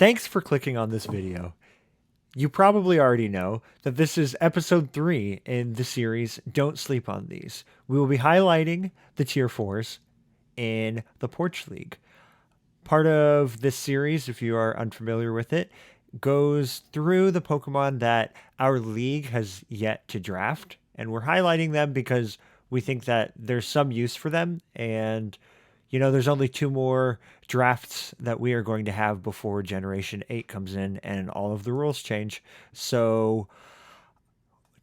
Thanks for clicking on this video. You probably already know that this is episode 3 in the series Don't Sleep on These. We will be highlighting the tier 4s in the Porch League. Part of this series, if you are unfamiliar with it, goes through the Pokemon that our league has yet to draft. And we're highlighting them because we think that there's some use for them. And, there's only 2 more drafts that we are going to have before Generation 8 comes in and all of the rules change. So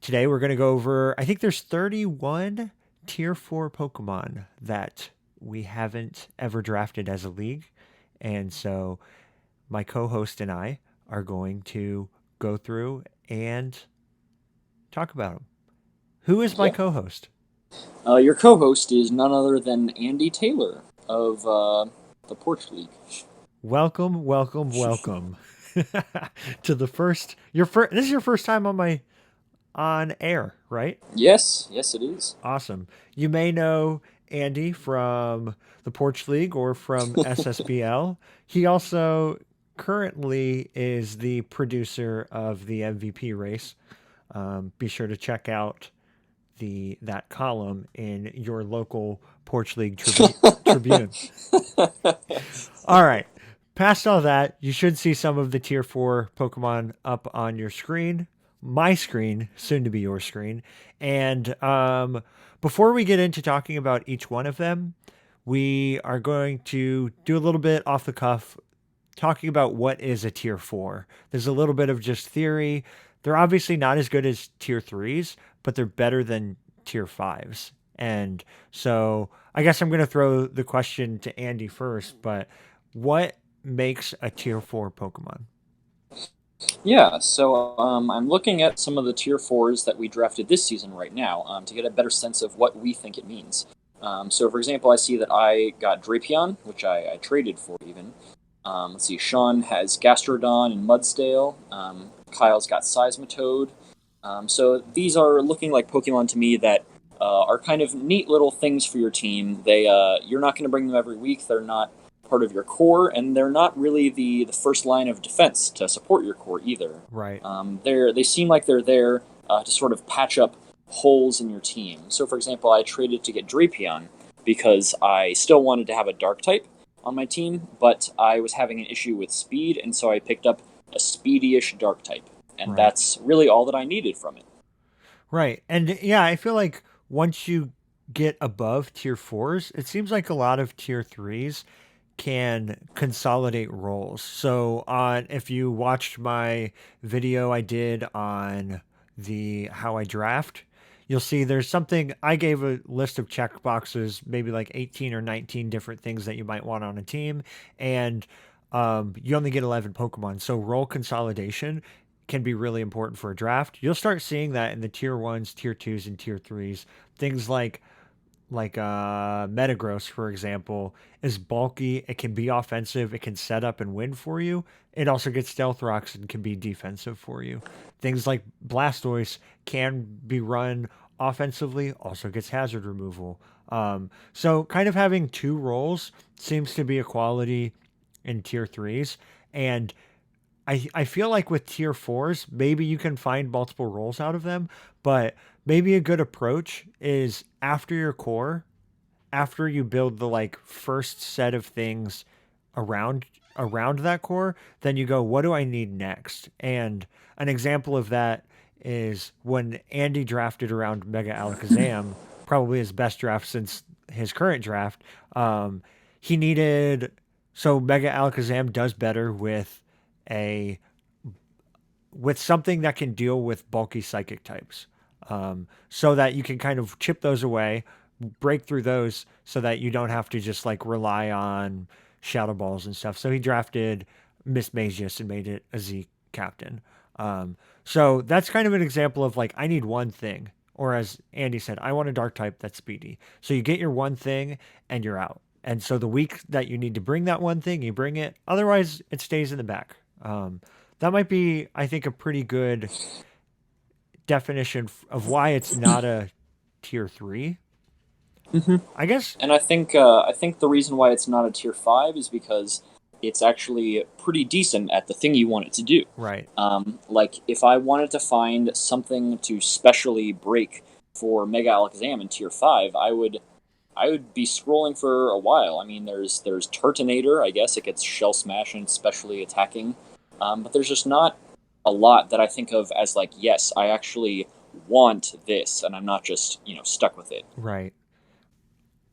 today we're going to go over, I think there's 31 tier 4 Pokemon that we haven't ever drafted as a league. And so my co host and I are going to go through and talk about them. Who is my Yeah. co host? Your co-host is none other than Andy Taylor of the Porch League. Welcome, welcome, welcome to the first. This is your first time on air, right? Yes, it is. Awesome. You may know Andy from the Porch League or from SSBL. He also currently is the producer of the MVP race. Be sure to check out that column in your local Porch League Tribune. All right. Past all that, you should see some of the tier 4 Pokemon up on your screen. My screen, soon to be your screen. And before we get into talking about each one of them, we are going to do a little bit off the cuff talking about what is a tier 4. There's a little bit of just theory. They're obviously not as good as tier 3s, but they're better than tier 5s. And so I guess I'm going to throw the question to Andy first, but what makes a tier 4 Pokemon? Yeah, so I'm looking at some of the tier 4s that we drafted this season right now to get a better sense of what we think it means. So, for example, I see that I got Drapion, which I traded for even. Let's see, Sean has Gastrodon and Mudsdale. Kyle's got Seismitoad. So these are looking like Pokemon to me that are kind of neat little things for your team. You're not going to bring them every week. They're not part of your core, and they're not really the first line of defense to support your core either. Right. They seem like they're there to sort of patch up holes in your team. So, for example, I traded to get Drapion because I still wanted to have a Dark type on my team, but I was having an issue with speed, and so I picked up a speedy-ish Dark type, and Right. that's really all that I needed from it. Right. And yeah, I feel like once you get above tier 4s, it seems like a lot of tier 3s can consolidate roles. So on if you watched my video I did on the how I draft, you'll see there's something I gave a list of check boxes, maybe like 18 or 19 different things that you might want on a team, and you only get 11 Pokemon. So role consolidation can be really important for a draft. You'll start seeing that in the tier 1s, tier 2s, and tier 3s. Things like Metagross, for example, is bulky. It can be offensive. It can set up and win for you. It also gets Stealth Rocks and can be defensive for you. Things like Blastoise can be run offensively, also gets hazard removal. So kind of having 2 roles seems to be a quality in tier 3s. And I feel like with tier 4s, maybe you can find multiple roles out of them, but maybe a good approach is after your core, after you build the like first set of things around around that core, then you go, what do I need next? And an example of that is when Andy drafted around Mega Alakazam, probably his best draft since his current draft. He needed so Mega Alakazam does better a with something that can deal with bulky psychic types, so that you can kind of chip those away, break through those, so that you don't have to just like rely on shadow balls and stuff. So he drafted Miss Magius and made it a Z captain. So that's kind of an example of like I need one thing, or as Andy said, I want a dark type that's speedy. So you get your one thing and you're out. And so the week that you need to bring that one thing, you bring it. Otherwise, it stays in the back. That might be, I think, a pretty good definition of why it's not a tier 3. Mm-hmm. I guess. And I think the reason why it's not a tier 5 is because it's actually pretty decent at the thing you want it to do. Right. Like if I wanted to find something to specially break for Mega Alakazam in Tier 5, I would be scrolling for a while. I mean, there's Turtonator. I guess it gets Shell Smash and specially attacking, but there's just not a lot that I think of as like, yes, I actually want this, and I'm not just stuck with it. Right.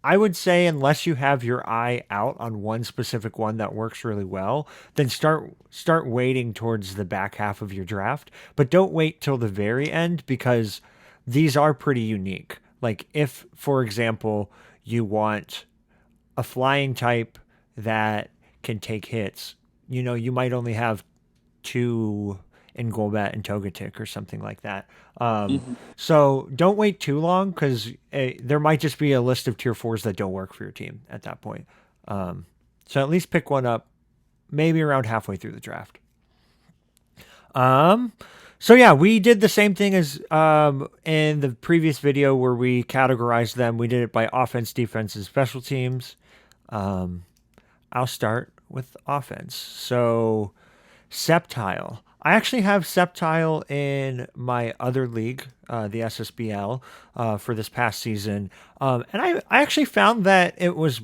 I would say unless you have your eye out on one specific one that works really well, then start waiting towards the back half of your draft, but don't wait till the very end because these are pretty unique. Like if for example, you want a flying type that can take hits, you might only have two in Golbat and Togetic or something like that. Mm-hmm. So don't wait too long because there might just be a list of tier fours that don't work for your team at that point. Um, so at least pick one up maybe around halfway through the draft. Um, so yeah, we did the same thing as in the previous video where we categorized them. We did it by offense, defense, and special teams. Um, I'll start with offense. So Sceptile. I actually have Sceptile in my other league, the SSBL, for this past season. And I actually found that it was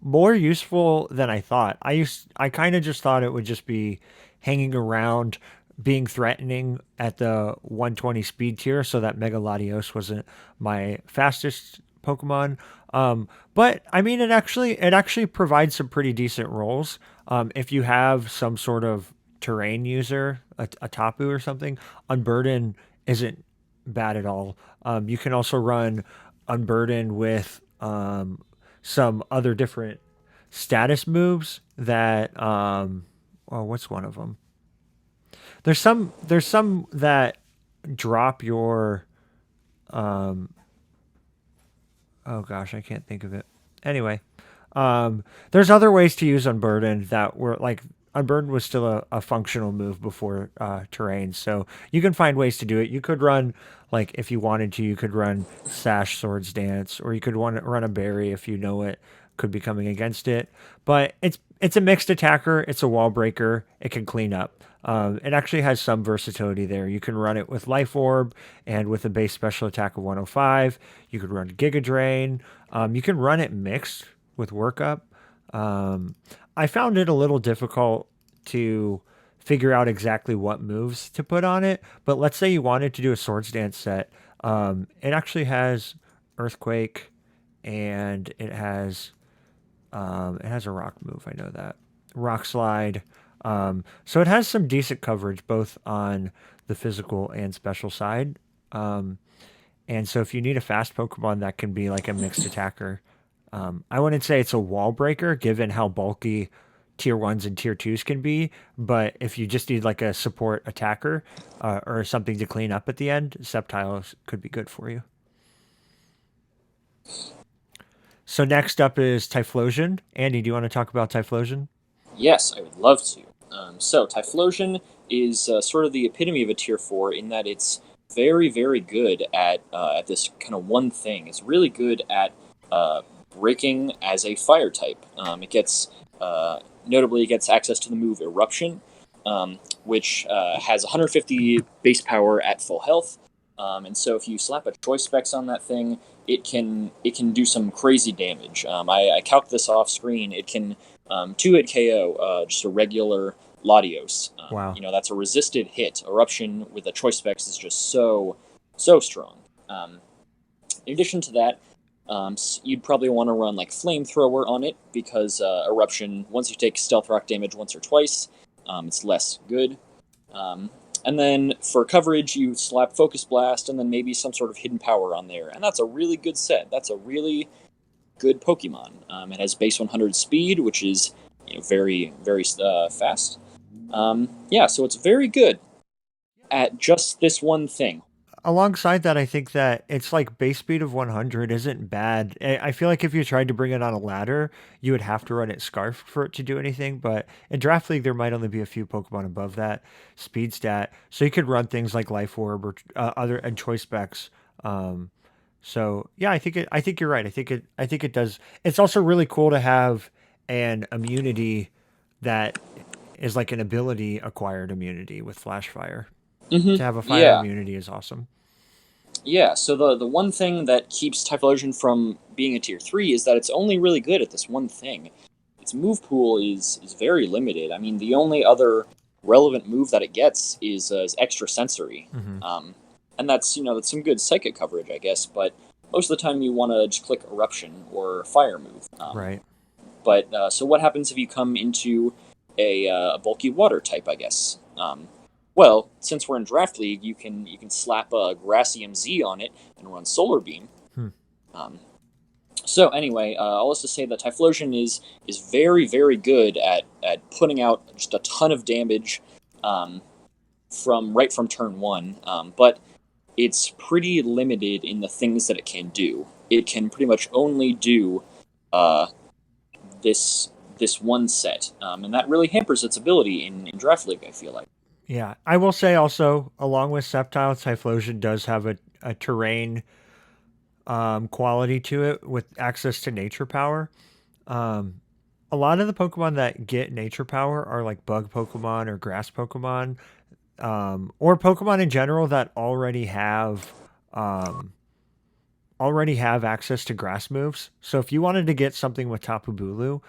more useful than I thought. I kind of just thought it would just be hanging around, being threatening at the 120 speed tier, so that Mega Latios wasn't my fastest Pokemon. But I mean, it actually provides some pretty decent rolls. If you have some sort of terrain user, a Tapu or something, Unburden isn't bad at all. You can also run Unburden with some other different status moves that well, what's one of them? There's some that drop your oh gosh, I can't think of it. Anyway, there's other ways to use Unburden that were like Unburden was still a functional move before terrain, so you can find ways to do it. You could run like if you wanted to, you could run Sash Swords Dance, or you could want to run a Berry if you know it could be coming against it. But it's a mixed attacker. It's a wall breaker. It can clean up. It actually has some versatility there. You can run it with Life Orb and with a base special attack of 105. You could run Giga Drain. You can run it mixed with Workup. Um, I found it a little difficult to figure out exactly what moves to put on it. But let's say you wanted to do a Swords Dance set. It actually has Earthquake, and it has a rock move. I know that rock slide. So it has some decent coverage both on the physical and special side. Um, and so if you need a fast Pokemon that can be like a mixed attacker, I wouldn't say it's a wall breaker given how bulky tier ones and tier twos can be. But if you just need like a support attacker or something to clean up at the end, Sceptiles could be good for you. So next up is Typhlosion. Andy, do you want to talk about Typhlosion? Yes, I would love to. So Typhlosion is sort of the epitome of a tier 4 in that it's very, very good at this kind of one thing. It's really good at breaking as a fire type. It gets notably it gets access to the move Eruption, which has 150 base power at full health. And so if you slap a choice specs on that thing, it can do some crazy damage. I calc this off screen. It can two hit KO just a regular Latios. Wow. That's a resisted hit. Eruption with a choice specs is just so strong. In addition to that, you'd probably want to run like flamethrower on it because eruption. Once you take stealth rock damage once or twice, it's less good. Um, and then for coverage, you slap focus blast and then maybe some sort of hidden power on there, and that's a really good set. That's a really good Pokemon. It has base 100 speed, which is very very fast. Yeah, so it's very good at just this one thing. Alongside that, I think that it's like base speed of 100 isn't bad. I feel like if you tried to bring it on a ladder, you would have to run it scarfed for it to do anything. But in Draft League, there might only be a few Pokemon above that speed stat. So you could run things like Life Orb or other and choice specs. Um, so yeah, I think you're right. I think it does. It's also really cool to have an immunity that is like an ability acquired immunity with flash fire. To have a fire Yeah. immunity is awesome. Yeah, so the one thing that keeps Typhlosion from being a tier 3 is that it's only really good at this one thing. Its move pool is very limited. I mean, the only other relevant move that it gets is extra sensory. Hmm. And that's some good psychic coverage, I guess, but most of the time you want to just click Eruption or Fire move. Right. But so what happens if you come into a bulky water type? I guess. Well, since we're in draft league, you can slap a Gracium Z on it and run Solar Beam. Hmm. Um, so anyway, all this to say that Typhlosion is very very good at putting out just a ton of damage um, from turn one, but it's pretty limited in the things that it can do. It can pretty much only do uh, this one set, and that really hampers its ability in draft league. I feel like. Yeah, I will say also, along with Sceptile, Typhlosion does have a terrain quality to it with access to nature power. Um, a lot of the Pokemon that get nature power are like bug Pokemon or grass Pokemon, or Pokemon in general that um, already have access to grass moves. So if you wanted to get something with Tapu Bulu,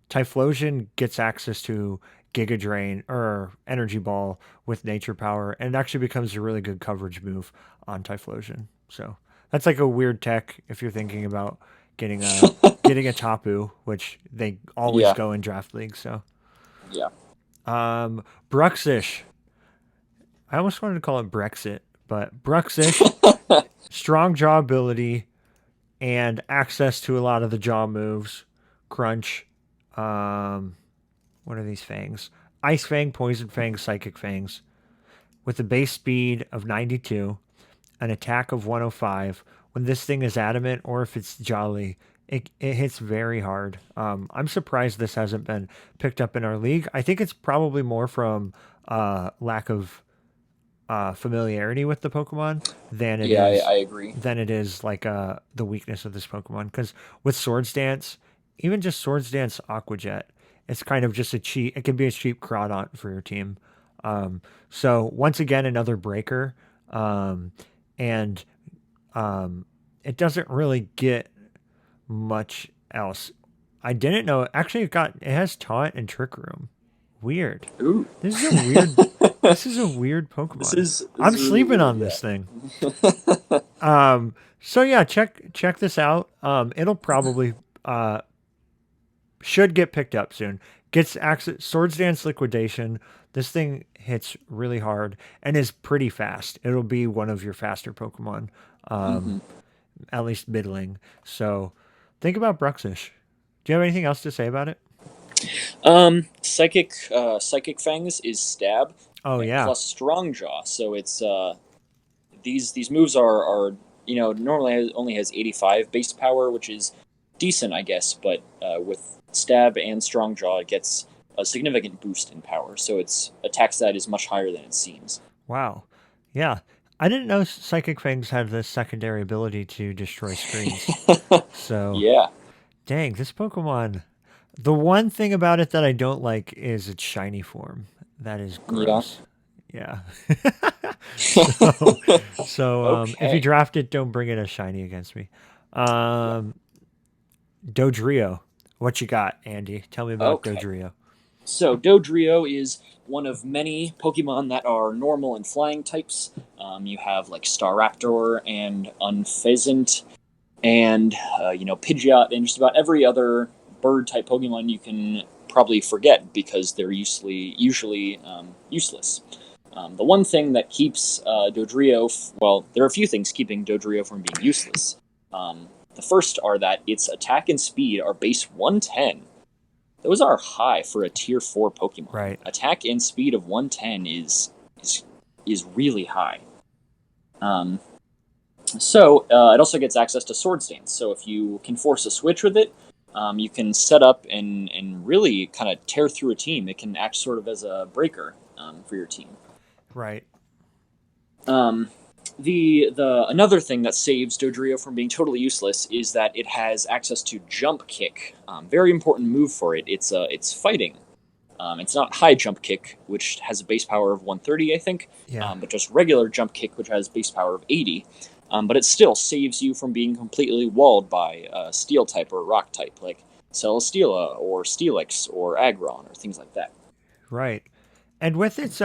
Typhlosion gets access to Giga Drain or Energy Ball with Nature Power, and it actually becomes a really good coverage move on Typhlosion. So that's like a weird tech if you're thinking about getting a Tapu, which they always Yeah, go in draft league. So yeah. Bruxish, I almost wanted to call it Brexit, but Bruxish, strong jaw ability and access to a lot of the jaw moves, Crunch. Um, what are these fangs? Ice Fang, Poison Fang, Psychic Fangs. With a base speed of 92, an attack of 105. When this thing is adamant or if it's jolly, it hits very hard. I'm surprised this hasn't been picked up in our league. I think it's probably more from lack of familiarity with the Pokemon Yeah, I agree. than it is like the weakness of this Pokemon. Because with Swords Dance, even just Swords Dance Aqua Jet, it's kind of just a cheap. It can be a cheap Crawdont for your team. So once again, another breaker, um, and it doesn't really get much else. I didn't know. Actually, it has Taunt and Trick Room. Weird. Ooh, This is a weird. This is a weird this Pokemon. is this I'm is really sleeping weird. on Yeah. this thing. So yeah, check this out. It'll probably should get picked up soon. Gets access Swords Dance Liquidation. This thing hits really hard and is pretty fast. It'll be one of your faster Pokemon, hmm at least middling. So think about Bruxish. Do you have anything else to say about it? Psychic Fangs is Stab Oh and yeah, plus Strong Jaw. So it's these moves are normally only has 85 base power, which is decent, I guess. But with Stab and Strong Jaw, it gets a significant boost in power. So its attack stat is much higher than it seems. wow, yeah. I didn't know Psychic Fangs had this secondary ability to destroy screens. So Yeah, dang, this Pokemon. The one thing about it that I don't like is its shiny form. That is yeah. gross. Yeah. so, if you Okay. draft it, don't bring it as shiny against me. Yeah. Um, Dodrio, what you got, Andy? Tell me about Okay. Dodrio. So Dodrio is one of many Pokemon that are normal and flying types. You have like Staraptor and Unfezant and Pidgeot and just about every other bird type Pokemon you can probably forget because they're usually useless. The one thing that keeps Dodrio, well, there are a few things keeping Dodrio from being useless. The first are that its attack and speed are base 110. Those are high for a tier 4 Pokemon. Right. Attack and speed of 110 is is really high. Um, so it also gets access to Swords Dance. So if you can force a switch with it, you can set up and really kind of tear through a team. It can act sort of as a breaker for your team. Right. Um, the another thing that saves Dodrio from being totally useless is that it has access to Jump Kick. Very important move for it. It's fighting. It's not high jump kick, which has a base power of 130, I think, Yeah. but just regular jump kick, which has base power of 80. But it still saves you from being completely walled by steel type or rock type, like Celesteela or Steelix or Aggron or things like that. Right. And with its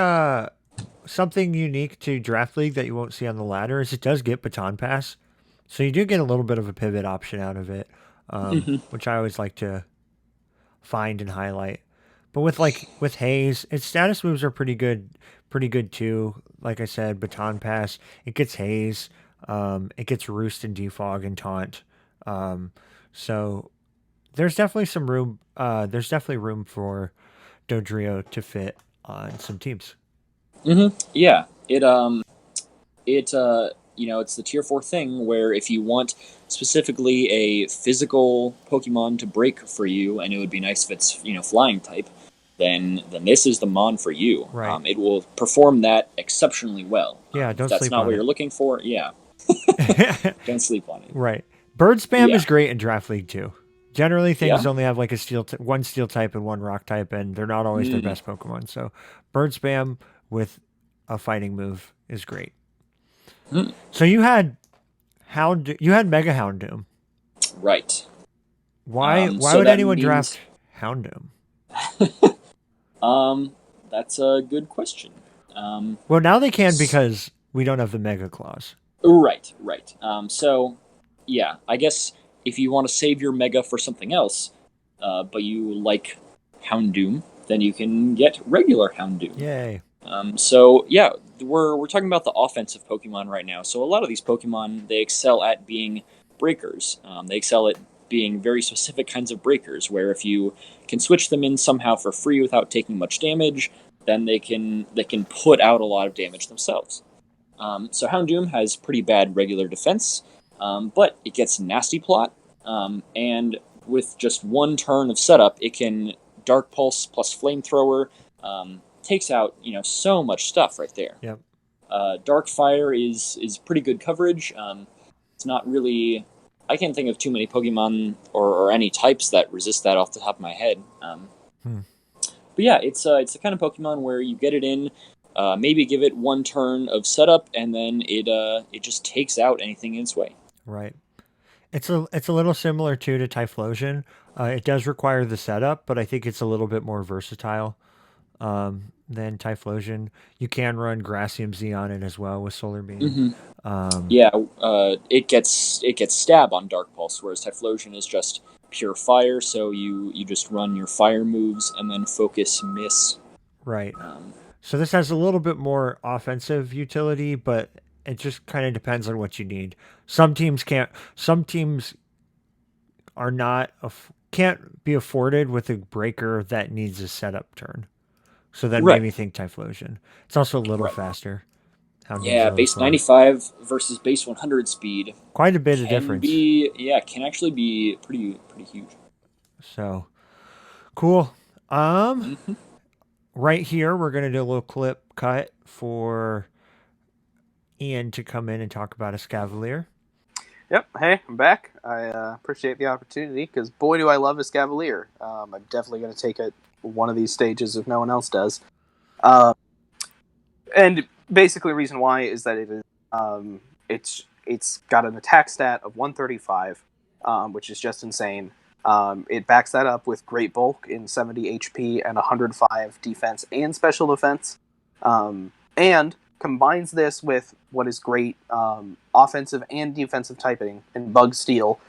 something unique to Draft League that you won't see on the ladder is it does get baton pass. So you do get a little bit of a pivot option out of it, Mm-hmm. which I always like to find and highlight. But with Hayes, its status moves are pretty good too. Like I said, baton pass, it gets Haze, it gets Roost and Defog and Taunt. Um, so there's definitely some room. There's definitely room for Dodrio to fit on some teams. Mm-hmm. Yeah, it's the tier 4 thing where if you want specifically a physical Pokemon to break for you, and it would be nice if it's flying type, then this is the Mon for you. Right. It will perform that exceptionally well. Yeah. If Don't that's sleep not on what you're it. looking for, yeah, don't sleep on it. Right. Bird spam Yeah, is great in Draft League too. Generally, things yeah. only have like one steel type and one rock type, and they're not always their Mm. best Pokemon. So, bird spam with a fighting move is great. Mm. So you had Mega Houndoom. Right. Why So would that anyone draft means Houndoom? um, that's a good question. Well, now they can because we don't have the Mega Claws. Right, right. Yeah, I guess if you want to save your Mega for something else, but you like Houndoom, then you can get regular Houndoom. Yay! Yeah, we're talking about the offensive Pokemon right now. So a lot of these Pokemon they excel at being breakers. They excel at being very specific kinds of breakers, where if you can switch them in somehow for free without taking much damage, then they can put out a lot of damage themselves. So Houndoom has pretty bad regular defense, but it gets nasty plot, and with just one turn of setup, it can Dark Pulse plus Flamethrower, takes out so much stuff right there. Yep. Dark Fire is pretty good coverage. It's not really. I can't think of too many Pokemon or any types that resist that off the top of my head. Hmm. But yeah, it's the kind of Pokemon where you get it in, maybe give it one turn of setup, and then it just takes out anything in its way. Right. It's a little similar too to Typhlosion. It does require the setup, but I think it's a little bit more versatile than Typhlosion. You can run Grassium Z on it as well with Solar Beam. Mm-hmm. Um, Yeah, it gets stab on Dark Pulse, whereas Typhlosion is just pure fire. So you just run your fire moves and then focus miss. right. Um, So this has a little bit more offensive utility, but it just kind of depends on what you need. Some teams can't. Some teams are not can't be afforded with a breaker that needs a setup turn. So that made right, me think Typhlosion. It's also a little right. faster. Houndoom's Yeah, really base slow. 95 versus base 100 speed Quite a bit of can difference. be can actually be pretty huge. So cool. Mm-hmm. Right here we're gonna do a little clip cut for Ian to come in and talk about a Scavalier. Yep. Hey, I'm back. I appreciate the opportunity because boy, do I love this Cavalier. I'm definitely going to take it one of these stages if no one else does. Um, and basically, the reason why is that it is it's got an attack stat of 135, which is just insane. It backs that up with great bulk in 70 HP and 105 defense and special defense, and combines this with what is great offensive and defensive typing in Bug Steel.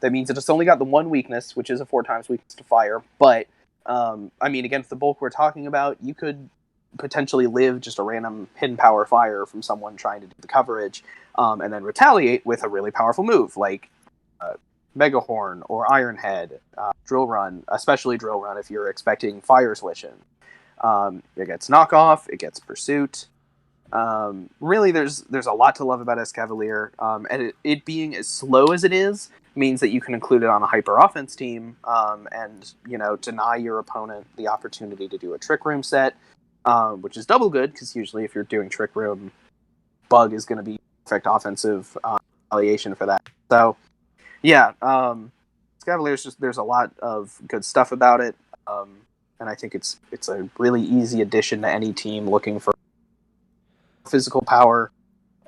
That means that it's only got the one weakness, which is a 4 times weakness to fire. But I mean, against the bulk we're talking about, you could potentially live just a random hidden power fire from someone trying to do the coverage, and then retaliate with a really powerful move like Mega Horn or Iron Head, Drill Run, especially Drill Run if you're expecting Fire Switch in. It gets knockoff, it gets pursuit. Really, there's a lot to love about Escavalier, and it being as slow as it is means that you can include it on a hyper offense team, and deny your opponent the opportunity to do a Trick Room set, which is double good because usually if you're doing Trick Room, Bug is going to be perfect offensive retaliation for that. So yeah, Escavalier's just there's a lot of good stuff about it. and I think it's a really easy addition to any team looking for physical power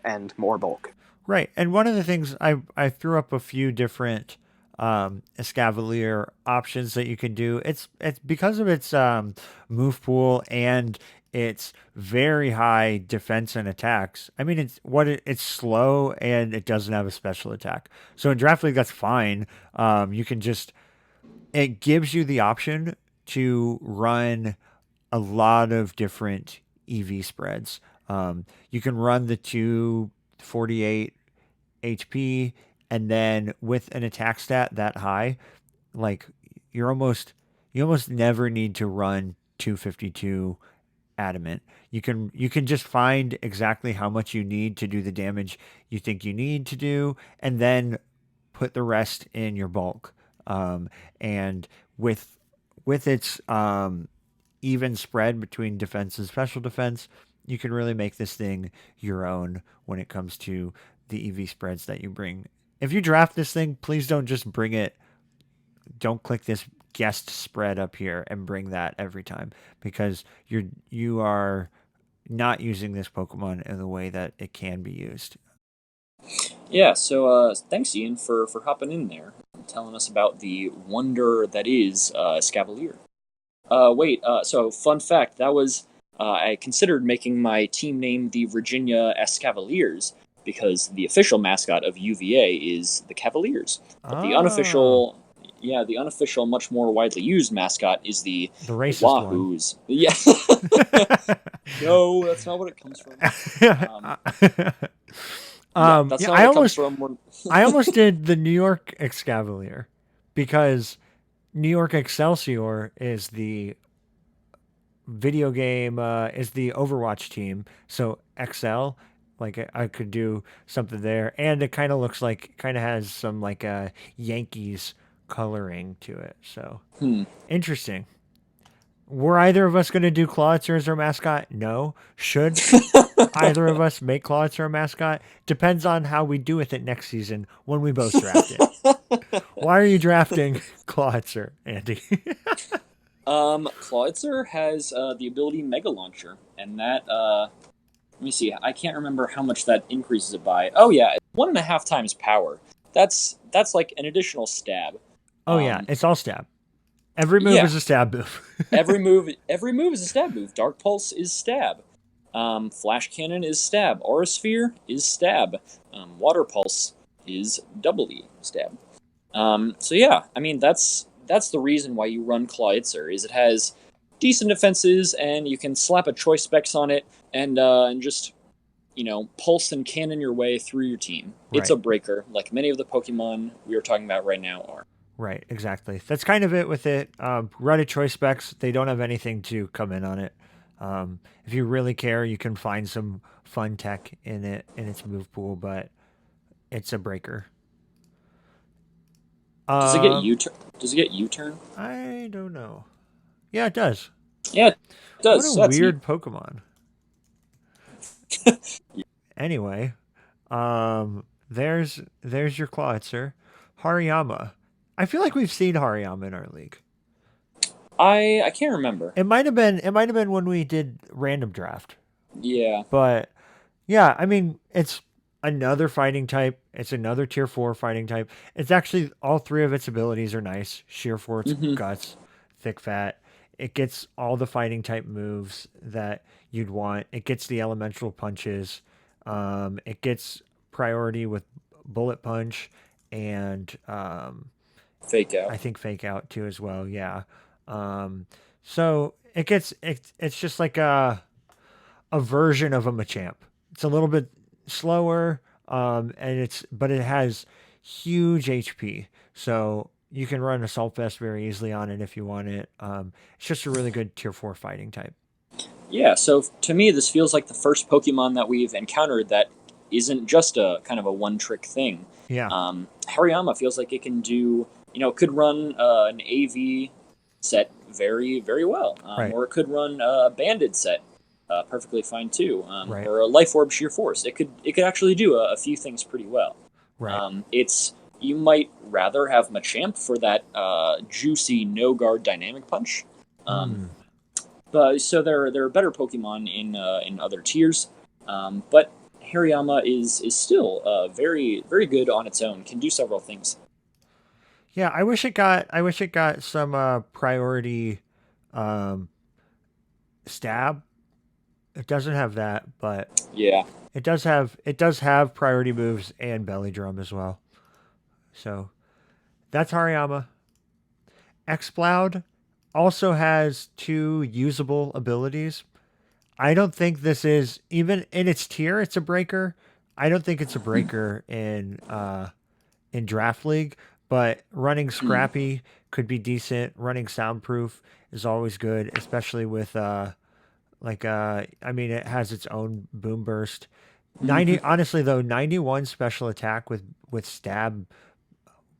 and more bulk. Right. And one of the things I threw up a few different Escavalier options that you can do. It's because of its move pool and its very high defense and attacks. I mean, it's slow and it doesn't have a special attack. So in draft league, that's fine. You can just it gives you the option to run a lot of different EV spreads. You can run the 248 HP, and then with an attack stat that high, like you almost never need to run 252 adamant. You can just find exactly how much you need to do the damage you think you need to do, and then put the rest in your bulk. And with its even spread between defense and special defense, you can really make this thing your own when it comes to the EV spreads that you bring. If you draft this thing, please don't just bring it. Don't click this guest spread up here and bring that every time, because you are not using this Pokemon in the way that it can be used. Yeah, so thanks, Ian, for hopping in there and telling us about the wonder that is Escavalier. So fun fact, that was I considered making my team name the Virginia Escavaliers because the official mascot of UVA is the Cavaliers. But the unofficial, much more widely used mascot is the The racist Wahoos. Yeah. No, that's not what it comes from. That's Yeah, not what it comes from. I almost did the New York Excavalier because New York Excelsior is the video game is the Overwatch team. So XL, like I could do something there, and it kind of looks like kind of has some like Yankees coloring to it. So interesting. Were either of us going to do Clawitzer as our mascot? No. Should either of us make Clawitzer our mascot? Depends on how we do with it next season when we both draft it. Why are you drafting Clawitzer, Andy? Clawitzer has the ability Mega Launcher, and that let me see. I can't remember how much that increases it by. Oh yeah, 1.5 times power. That's like an additional stab. Oh yeah, it's all stab. Every move is a stab move. every move is a stab move. Dark Pulse is stab. Flash Cannon is stab. Aura Sphere is stab. Water Pulse is doubly stab. So yeah, I mean that's the reason why you run Clawitzer, is it has decent defenses and you can slap a choice specs on it and just pulse and cannon your way through your team. Right. It's a breaker, like many of the Pokemon we are talking about right now are. Right, exactly. That's kind of it with it. Run a choice specs. They don't have anything to come in on it. If you really care, you can find some fun tech in its move pool, but it's a breaker. Does it get U-turn? Does it get U-turn? I don't know. Yeah, it does. Yeah, it does. What a weird Pokemon. Anyway, there's your Clawitzer. Hariyama. I feel like we've seen Hariyama in our league. I can't remember. It might have been when we did random draft. Yeah. But yeah, I mean, it's another fighting type. It's another tier 4 fighting type. It's actually all three of its abilities are nice. Sheer Force, Guts, Thick Fat. It gets all the fighting type moves that you'd want. It gets the elemental punches. It gets priority with Bullet Punch and Fake Out. I think Fake Out too as well. Yeah. So it's just like a version of a Machamp. It's a little bit slower, but it has huge HP. So you can run Assault Vest very easily on it if you want it. It's just a really good tier 4 fighting type. Yeah, so to me, this feels like the first Pokemon that we've encountered that isn't just a kind of a one-trick thing. Yeah. Hariyama feels like it can do, could run an AV set very, very well. Right. Or it could run a Banded set perfectly fine too. Right. Or a Life Orb Sheer Force. It could actually do a few things pretty well. Right. You might rather have Machamp for that juicy no-guard dynamic punch. Um, Hmm. but so there are better Pokemon in other tiers, but Hariyama is still very good on its own. Can do several things. Yeah, I wish it got some priority um stab. It doesn't have that, but Yeah, it does have priority moves and belly drum as well. So that's Hariyama. Exploud also has two usable abilities. I don't think this is even in its tier. It's a breaker. I don't think it's a breaker in draft league, but running scrappy could be decent. Running soundproof is always good, especially with I mean it has its own boom burst. 90 honestly though 91 special attack with stab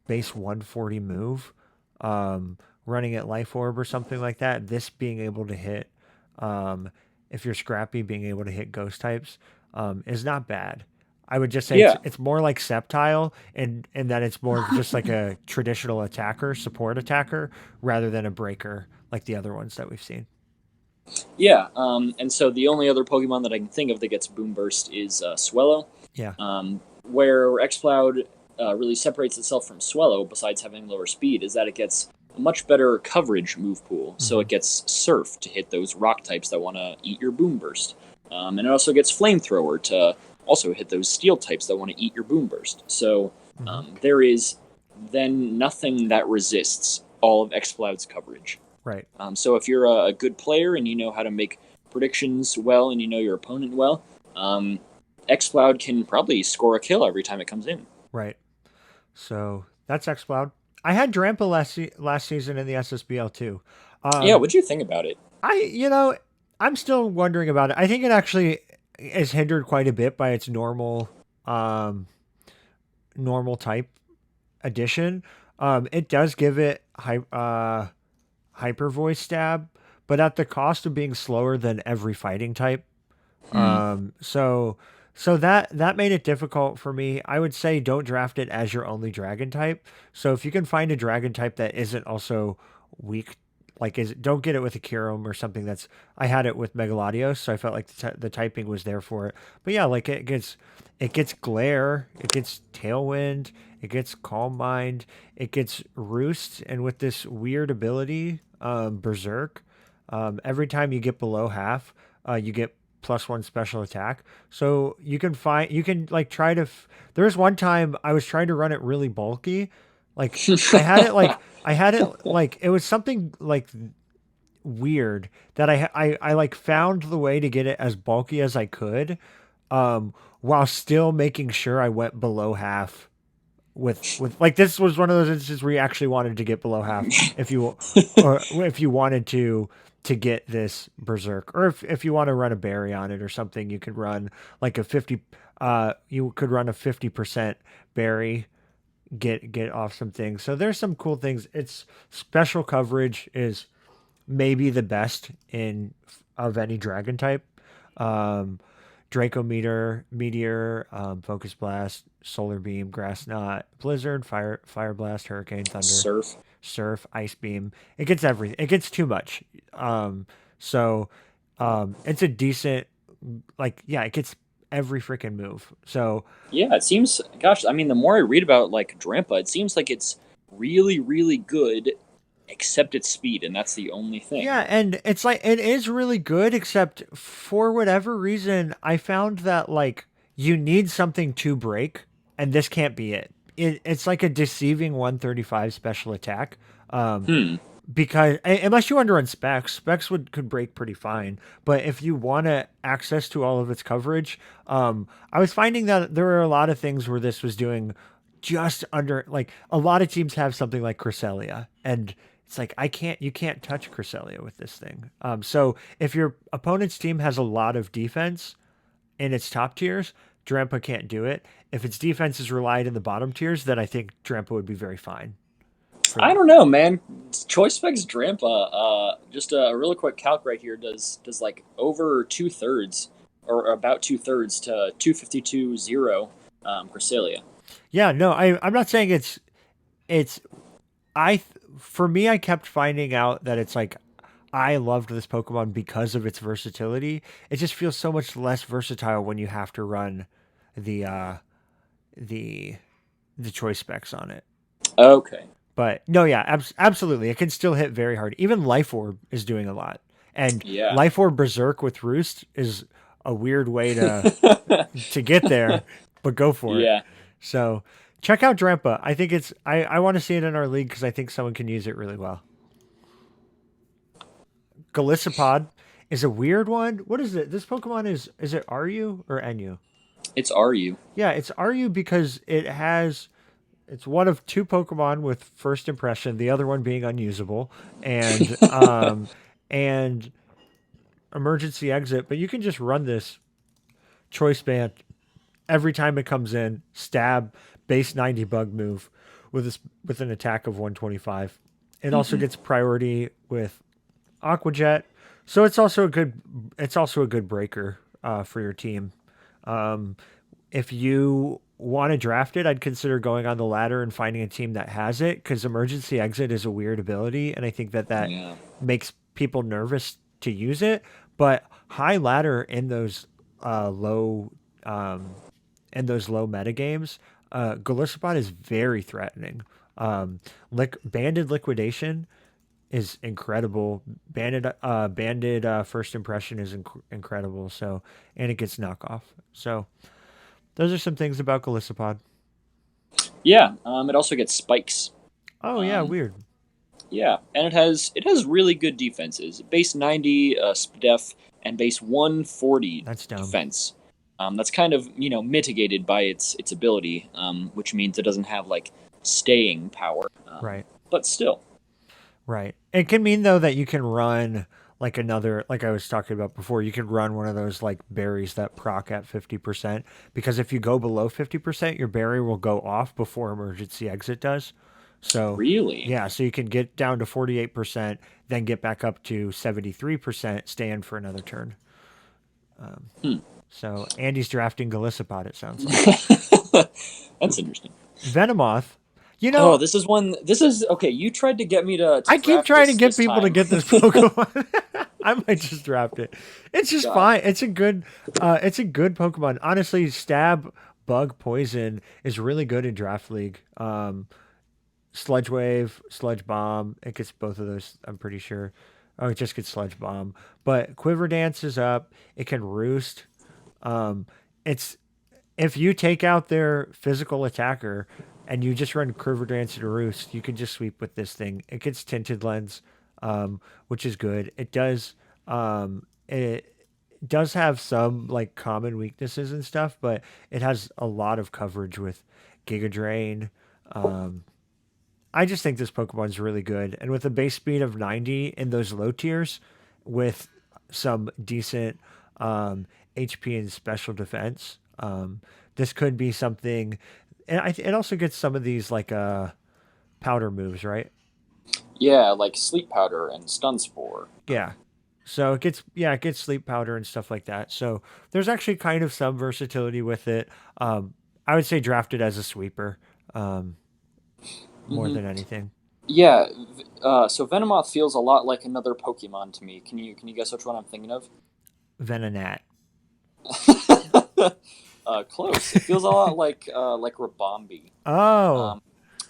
base 140 move, um, running at life orb or something like that. This being able to hit, um, if you're scrappy, being able to hit ghost types is not bad. I would just say yeah, it's more like Sceptile and that it's more of just like a traditional attacker, support attacker, rather than a breaker like the other ones that we've seen. yeah. And so the only other Pokemon that I can think of that gets Boom Burst is Swellow, Yeah. where Xcloud really separates itself from Swellow, besides having lower speed, is that it gets a much better coverage move pool. So Hmm. it gets Surf to hit those rock types that want to eat your Boom Burst. And it also gets Flamethrower to also hit those steel types that want to eat your Boom Burst. So Hmm. there is then nothing that resists all of Xcloud's coverage. Right. So if you're a good player and you know how to make predictions well and you know your opponent well, Xcloud can probably score a kill every time it comes in. Right. So that's Xcloud. I had Drampa last season in the SSBL too. Yeah, Um, what'd you think about it? you know, I'm still wondering about it. I think it actually is hindered quite a bit by its um, normal type addition. It does give it hyper voice stab, but at the cost of being slower than every fighting type. Hmm. So that made it difficult for me. I would say don't draft it as your only dragon type. So if you can find a dragon type that isn't also weak, like is don't get it with a Kyurem or something that's I had it with Megalodios, so I felt like the typing was there for it. But yeah, like it gets glare, it gets tailwind, it gets calm mind, it gets roost, and with this weird ability, berserk, every time you get below half, you get +1 special attack. So you can like try to. There was one time I was trying to run it really bulky, like I had it like it was something like weird that I like found the way to get it as bulky as I could, while still making sure I went below half with like this was one of those instances where you actually wanted to get below half if you or if you wanted to get this berserk or if you want to run a berry on it or something you could run like a 50 you could run a 50% berry get off some things. So there's some cool things. Its special coverage is maybe the best in of any dragon type. Um, Draco Meteor, Focus Blast, Solar Beam, Grass Knot, Blizzard, Fire Blast, Hurricane Thunder, Surf. Surf, Ice Beam. It gets everything. It gets too much. Um, so it's a decent like yeah, it gets every freaking move. So Yeah, it seems. Gosh, I mean, the more I read about like Drampa, it seems like it's really good, except its speed, and that's the only thing. yeah, and it's like it is really good, except for whatever reason, I found that like you need something to break, and this can't be it. It's like a deceiving 135 special attack. Um, Hmm. because unless you underrun specs would could break pretty fine. But if you want to access to all of its coverage, I was finding that there were a lot of things where this was doing just under like a lot of teams have something like Cresselia, and it's like you can't touch Cresselia with this thing. So if your opponent's team has a lot of defense in its top tiers, Drampa can't do it. If its defense is relied in the bottom tiers, then I think Drampa would be very fine for I that. don't know, man. Choice Specs Drampa. Just a really quick calc right here does like over 2/3 or about 2/3 to 252.0 Cresselia. Yeah, no, I'm not saying it's I for me I kept finding out that it's like I loved this Pokemon because of its versatility. It just feels so much less versatile when you have to run the the the choice specs on it. Okay. But no, yeah, absolutely. It can still hit very hard. Even Life Orb is doing a lot. And Yeah. Life Orb Berserk with Roost is a weird way to get there, but go for it. Yeah. So check out Drampa. I think I want to see it in our league because I think someone can use it really well. Golisopod is a weird one. What is it? This Pokemon is it RU or NU? It's RU. Yeah, it's RU because it's one of two Pokemon with first impression, the other one being unusable, and and emergency exit. But you can just run this choice band every time it comes in, stab, base 90 bug move with an attack of 125. It also Hmm. gets priority with Aqua Jet, so it's also a good breaker for your team. Um, if you want to draft it, I'd consider going on the ladder and finding a team that has it because emergency exit is a weird ability, and I think that Yeah. makes people nervous to use it. But high ladder in those low meta games, Golisopod is very threatening. Banded liquidation is incredible. Banded first impression is incredible. So and it gets knockoff. So those are some things about Golisopod. Yeah. It also gets spikes. Oh yeah, Um, weird. yeah, and it has really good defenses. Base 90 def and base 140 That's dumb. defense. That's kind of mitigated by its ability, which means it doesn't have like staying power. Right. But still, Right. It can mean though that you can run like another like I was talking about before, you can run one of those like berries that proc at 50% because if you go below 50%, your berry will go off before emergency exit does. So, really. yeah, so you can get down to 48%, then get back up to 73%, stand for another turn. Hmm. So, Andy's drafting Golisopod it sounds like. That's interesting. Venomoth. You Oh, know, this is one. This is okay. You tried to get me to I keep draft trying to this get this people to time. get this Pokemon. I might just draft it. It's just God. fine. It's a good Pokemon. Honestly, Stab, Bug, Poison is really good in Draft League. Sludge Wave, Sludge Bomb. It gets both of those. I'm pretty sure. Oh, it just gets Sludge Bomb. But Quiver Dance is up. It can Roost. Um, it's if you take out their physical attacker and you just run Quiver Dance and Roost, you can just sweep with this thing. It gets Tinted Lens, which is good. It does have some like common weaknesses and stuff, but it has a lot of coverage with Giga Drain. Um, I just think this Pokemon's really good, and with a base speed of 90 in those low tiers, with some decent HP and special defense, this could be something. And it also gets some of these like powder moves, right? Yeah, like sleep powder and stun spore. Yeah. So it gets sleep powder and stuff like that. So there's actually kind of some versatility with it. Um, I would say draft it as a sweeper um, more Hmm. than anything. Yeah. So Venomoth feels a lot like another Pokemon to me. Can you guess which one I'm thinking of? Venonat. Close. It feels a lot like Rabombi. Oh Um,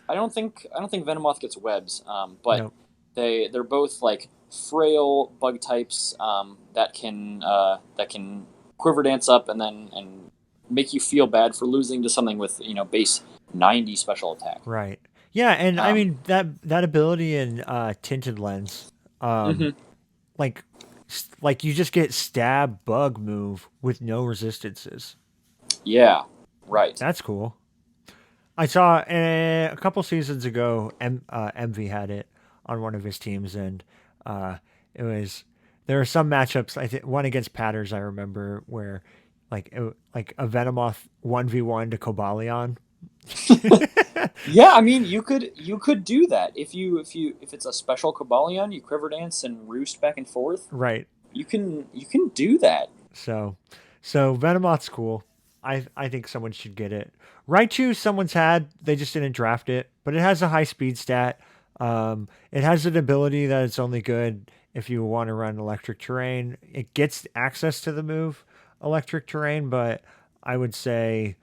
I don't think Venomoth gets webs, but no, they're both like frail bug types that can quiver dance up and make you feel bad for losing to something with base 90 special attack. right. Yeah, and I Um, mean that ability in tinted lens, um, mhm. like like you just get stab bug move with no resistances. Yeah, right. That's cool. I saw a couple seasons ago, MV had it on one of his teams, and uh, it was there were some matchups. I think one against Patters I remember where like a Venomoth 1v1 to Cobalion. Yeah, I mean you could do that if it's a special Cobalion, you quiver dance and roost back and forth. Right. You can do that. So Venomoth's cool. I think someone should get it. Raichu, someone's had. They just didn't draft it, but it has a high speed stat. It has an ability that it's only good if you want to run electric terrain. It gets access to the move electric terrain, but I would say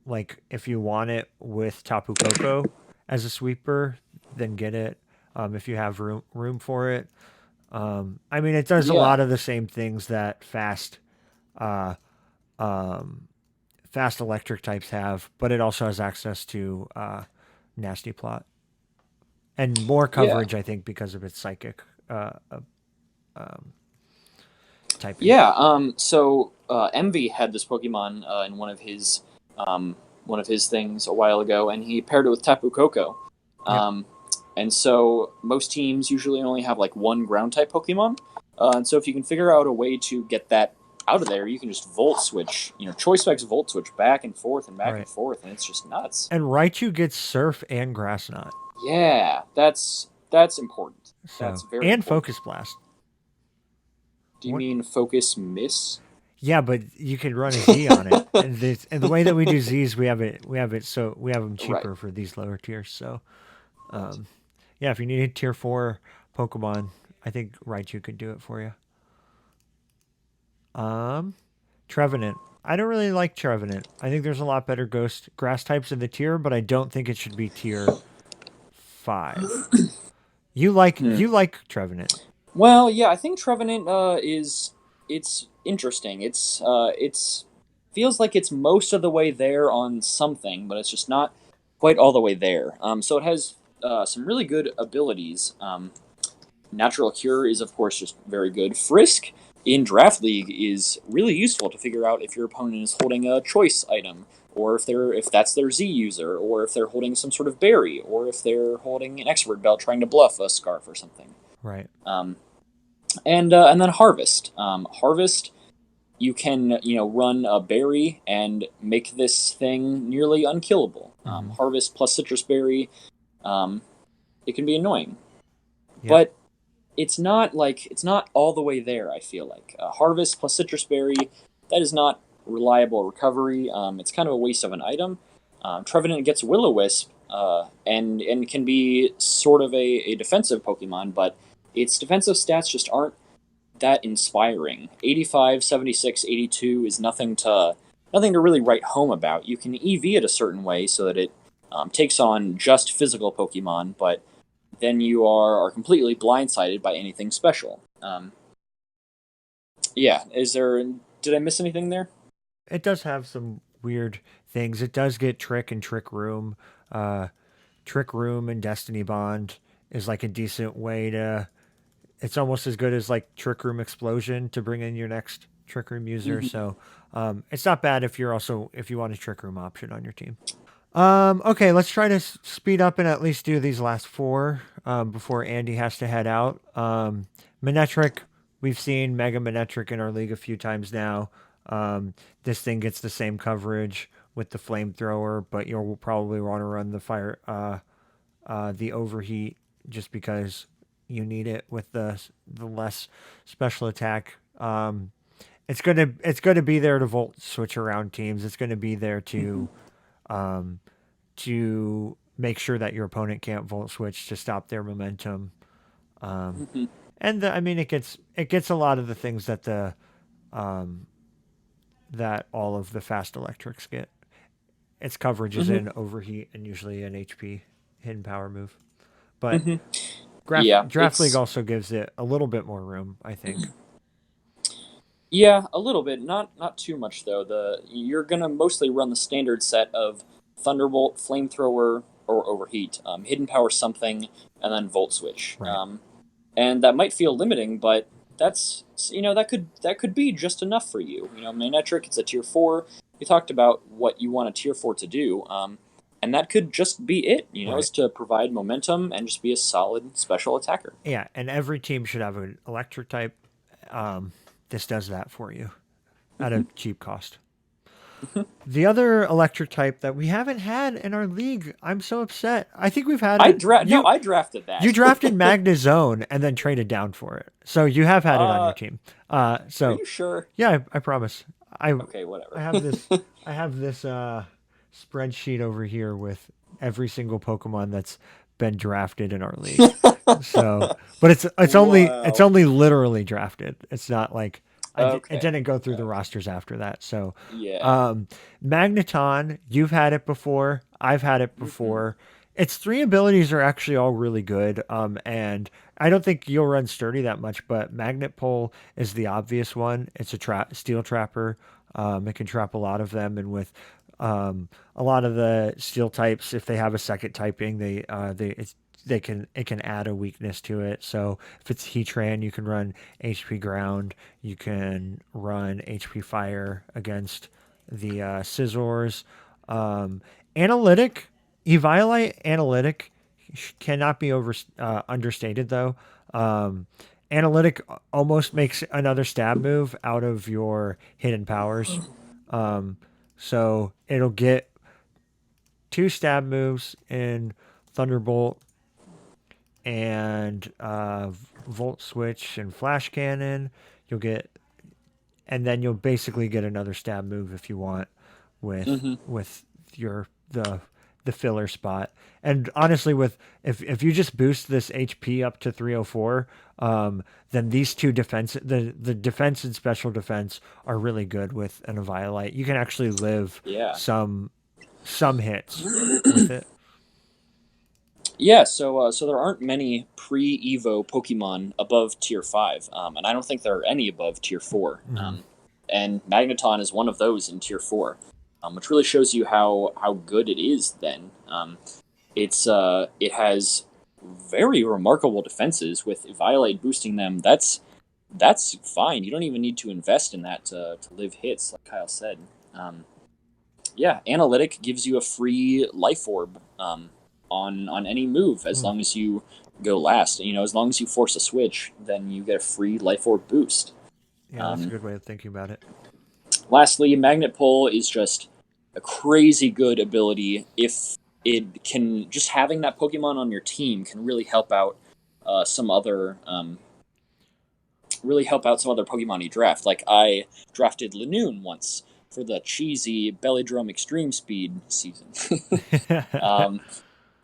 like if you want it with Tapu Koko as a sweeper, then get it. If you have room for it. I mean, it does a Yeah, lot of the same things that uh, um, fast electric types have, but it also has access to nasty plot and more yeah, coverage, I think, because of its psychic uh, uh, um, typing. yeah. Envy had this Pokemon in one of his things a while ago, and he paired it with Tapu Koko. Yep. Um, and so most teams usually only have like one ground type Pokemon. And so if you can figure out a way to get that out of there, you can just volt switch, choice specs volt switch back and Right. forth, and it's just nuts. And Raichu gets Surf and Grass Knot. Yeah, that's important. That's So very and important. Focus Blast. Do you mean focus miss? Yeah, but you can run a Z on it, and the way that we do Z's, we have them Right, cheaper for these lower tiers. So, right. um, yeah, if you need a tier 4 Pokemon, I think Raichu could do it for you. Um, Trevenant. I don't really like Trevenant. I think there's a lot better Ghost Grass types in the tier, but I don't think it should be tier 5. Hmm. You like Trevenant, Well, yeah, I think Trevenant is it's interesting. It's feels like it's most of the way there on something, but it's just not quite all the way there. So it has some really good abilities. Natural Cure is of course just very good. Frisk in Draft League is really useful to figure out if your opponent is holding a choice item, or if that's their Z user, or if they're holding some sort of berry, or if they're holding an expert belt trying to bluff a scarf or something. right? Um, and then Harvest. Harvest, you can run a berry and make this thing nearly unkillable. Mm-hmm. Harvest plus citrus berry, um, it can be annoying, Yep. but it's not all the way there. I feel like Harvest plus citrus berry, that is not reliable recovery. It's kind of a waste of an item. Trevenant gets Will O Wisp, and can be sort of a defensive Pokemon, but its defensive stats just aren't that inspiring. 85, 76, 82 is nothing to really write home about. You can EV it a certain way so that it takes on just physical Pokemon, but then you are completely blindsided by anything special. Yeah, did I miss anything there? It does have some weird things. It does get Trick and Trick Room. Uh, Trick Room and Destiny Bond is like a decent way to. It's almost as good as like Trick Room Explosion to bring in your next Trick Room user. Mm-hmm. So it's not bad if you want a Trick Room option on your team. Okay, let's try to speed up and at least do these last four before Andy has to head out. Manetric, we've seen Mega Manetric in our league a few times now. This thing gets the same coverage with the flamethrower, but you'll probably want to run the overheat just because you need it with the less special attack. It's gonna be there to volt switch around teams. It's gonna be there Mm-hmm. um, to make sure that your opponent can't volt switch to stop their momentum. Um, Mm-hmm. I mean, it gets a lot of the things that the um, that all of the fast electrics get. Its coverage is Mm-hmm. in overheat and usually an HP hidden power move. But Mm-hmm. Yeah, draft league also gives it a little bit more room, I think. yeah, a little bit, not too much though. The You're gonna mostly run the standard set of Thunderbolt, Flamethrower, or Overheat, Hidden Power something, and then Volt Switch. Right. And that might feel limiting, but that's that could be just enough for you. Manetric, it's a tier 4. We talked about what you want a tier 4 to do, and that could just be it. Right. Is to provide momentum and just be a solid special attacker. Yeah, and every team should have an electric type. Um, this does that for you at Mm-hmm. a cheap cost. The other electric type that we haven't had in our league, I'm so upset. I think we've had it. I drafted You that. drafted Magnezone and then traded down for it, so you have had it on your uh, team. are So you sure? yeah, I promise. I Okay, I whatever. have this I have this spreadsheet over here with every single Pokemon that's been drafted in our league. So, but it's Wow. only literally drafted. It's not like it Okay. didn't go through the Okay. rosters after that. So, Yeah. um, Magneton, you've had it before. I've had it Hmm. before. Its three abilities are actually all really good. And I don't think you'll run sturdy that much, but Magnet Pole is the obvious one. It's a steel trapper. It can trap a lot of them, and with a lot of the steel types, if they have a second typing, they can it can add a weakness to it. So if it's Heatran, you can run HP Ground. You can run HP Fire against the Scizors. Um, Analytic, Eviolite Analytic cannot be understated though. Um, Analytic almost makes another stab move out of your hidden powers. Um, so it'll get two stab moves in Thunderbolt and Volt Switch and Flash Cannon. You'll get, and then you'll basically get another stab move if you want Hmm. with your the filler spot. And honestly, with if you just boost this HP up to 304, then these two the defense and special defense are really good with an Eviolite. You can actually live Yeah. some hits with it. Yeah, so there aren't many pre-Evo Pokemon above Tier 5, and I don't think there are any above Tier 4. Hmm. And Magneton is one of those in Tier 4, which really shows you how good it is then. It has very remarkable defenses with Violate boosting them. That's fine. You don't even need to invest in that to live hits, like Kyle said. Um, yeah, Analytic gives you a free life orb on any move as Mm. long as you go last. You know, as long as you force a switch, then you get a free life orb boost. Yeah, that's a Um, good way of thinking about it. Lastly, Magnet Pull is just a crazy good ability. If it can, just having that Pokemon on your team can really help out some other some other Pokemon you draft. Like I drafted Lanoon once for the cheesy Belly Drum Extreme Speed season. um,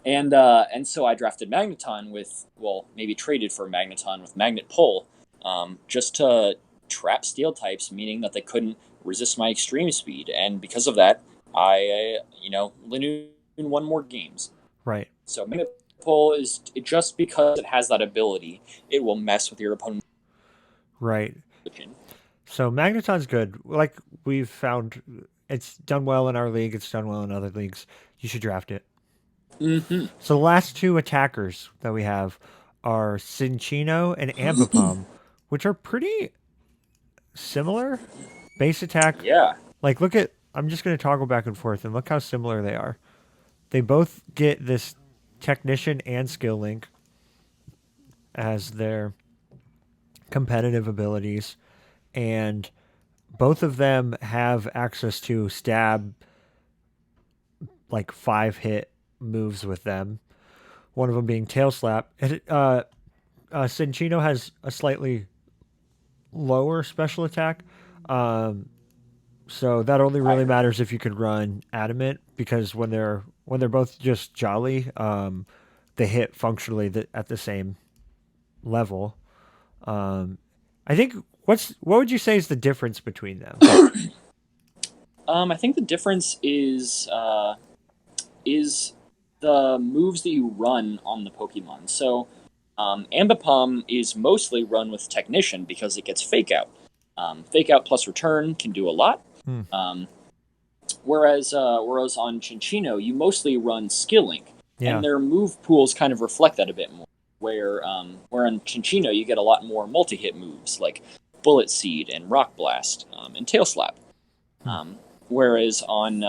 and so I drafted Magneton with, well, maybe traded for Magneton with Magnet Pull, just to trap Steel types, meaning that they couldn't resist my extreme speed, and because of that, Linoon won more games. Right, So Magnet Pull is just because it has that ability, it will mess with your opponent's right. vision. So Magneton's good. Like we've found, it's done well in our league. It's done well in other leagues. You should draft it. Mm-hmm. So the last two attackers that we have are Cinchino and Ambipom, which are pretty similar. Base attack. Yeah. Like look at. I'm just going to toggle back and forth and look how similar they are. They both get this technician and skill link as their competitive abilities, and both of them have access to stab, like 5 hit moves with them. One of them being tail slap. Cinchino has a slightly lower special attack, um, so that only I really heard. matters if you can run adamant, because when they're both just jolly, they hit functionally at the same level. Um, I think what would you say is the difference between them? I think the difference is the moves that you run on the Pokemon. So, Ambipom is mostly run with Technician because it gets Fake Out. Fake Out plus Return can do a lot. Hmm. Um, whereas on Chinchino, you mostly run Skill Link, Yeah. and their move pools kind of reflect that a bit more. Where on Chinchino, you get a lot more multi-hit moves like Bullet Seed and Rock Blast and Tail Slap. Hmm. Whereas on